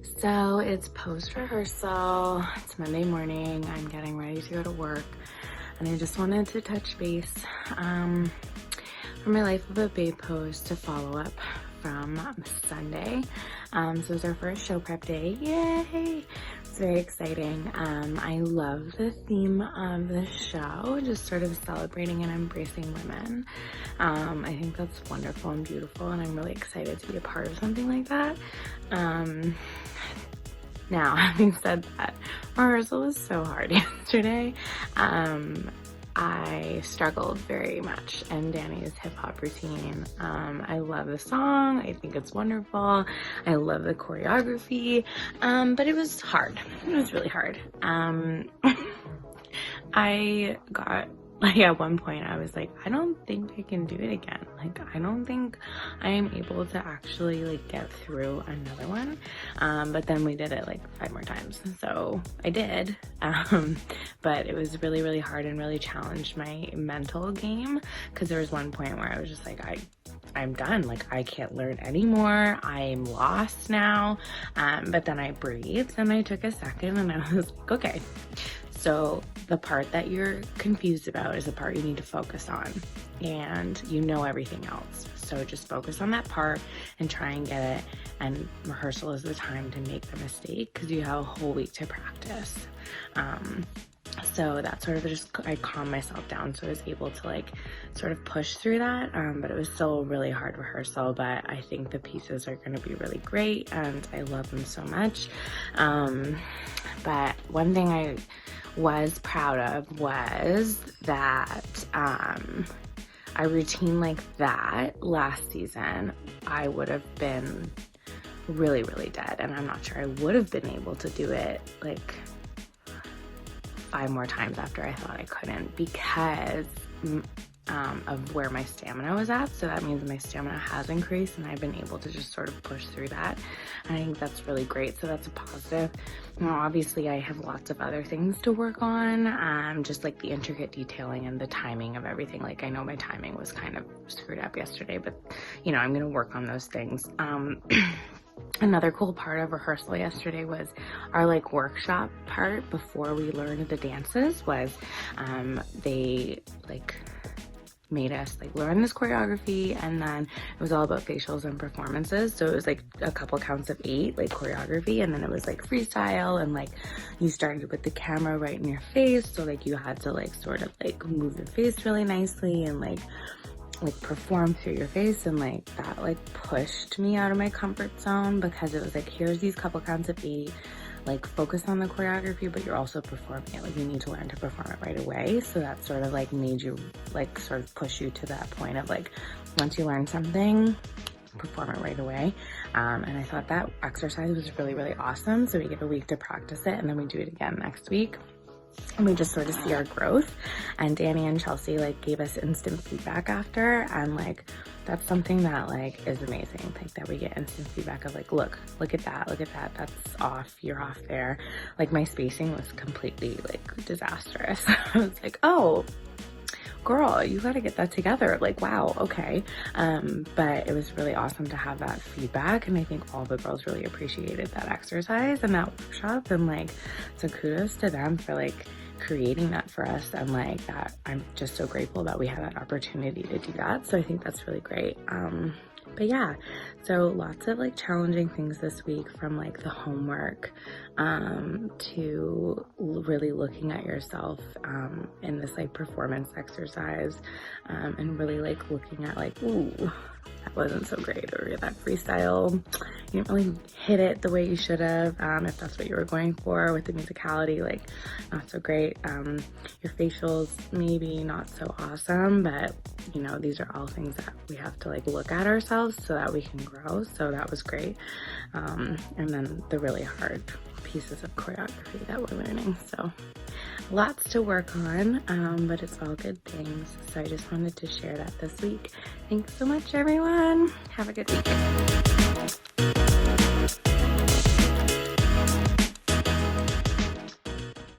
So it's post-rehearsal, it's Monday morning, I'm getting ready to go to work, and I just wanted to touch base for my Life of a Babe post to follow up from Sunday. So it's our first show prep day, yay! It's very exciting. I love the theme of the show, just sort of celebrating and embracing women. I think that's wonderful and beautiful, and I'm really excited to be a part of something like that. Now, having said that, rehearsal was so hard yesterday. I struggled very much in Danny's hip hop routine. I love the song. I think it's wonderful. I love the choreography. But it was hard. It was really hard. I got, like, at one point I was like, I don't think I can do it again. Like, I don't think I am able to actually, like, get through another one. But then we did it like 5 more times. So I did. But it was really, really hard and really challenged my mental game, because there was one point where I was just like, I'm done. Like, I can't learn anymore. I'm lost now. But then I breathed and I took a second and I was like, okay. So the part that you're confused about is the part you need to focus on, and you know everything else. So just focus on that part and try and get it. And rehearsal is the time to make the mistake, because you have a whole week to practice. So that sort of just, I calmed myself down, so I was able to like sort of push through that. But it was still a really hard rehearsal, but I think the pieces are going to be really great and I love them so much. But one thing I was proud of was that a routine like that last season, I would have been really, really dead, and I'm not sure I would have been able to do it like 5 more times after I thought I couldn't, because of where my stamina was at. So that means my stamina has increased and I've been able to just sort of push through that. And I think that's really great. So that's a positive. Now, obviously I have lots of other things to work on, just like the intricate detailing and the timing of everything. Like, I know my timing was kind of screwed up yesterday, but you know, I'm going to work on those things. Another cool part of rehearsal yesterday was our like workshop part before we learned the dances. Was they like made us like learn this choreography, and then it was all about facials and performances. So it was like a couple counts of 8 like choreography, and then it was like freestyle, and like you started with the camera right in your face, so like you had to like sort of like move your face really nicely and like perform through your face. And like that like pushed me out of my comfort zone, because it was like, here's these couple counts of 8, like focus on the choreography, but you're also performing it. Like, you need to learn to perform it right away. So that sort of like made you like sort of push you to that point of like, once you learn something, perform it right away. And I thought that exercise was really, really awesome. So we get a week to practice it, and then we do it again next week. And we just sort of see our growth. And Danny and Chelsea like gave us instant feedback after, and like that's something that like is amazing, like that we get instant feedback of like, look at that, that's off, you're off there. Like, my spacing was completely like disastrous. I was like, oh girl, you got to get that together. Like, wow, okay. But it was really awesome to have that feedback, and I think all the girls really appreciated that exercise and that workshop, and like, so kudos to them for like creating that for us. And like that, I'm just so grateful that we had that opportunity to do that. So I think that's really great. But yeah, so lots of like challenging things this week, from like the homework to really looking at yourself in this like performance exercise, and really like looking at like, ooh, that wasn't so great, or that freestyle, you didn't really hit it the way you should have, if that's what you were going for with the musicality, like not so great. Your facials maybe not so awesome, but you know, these are all things that we have to like look at ourselves so that we can grow. So that was great. And then the really hard pieces of choreography that we're learning. So lots to work on, but it's all good things. So I just wanted to share that this week. Thanks so much, everyone. Have a good week.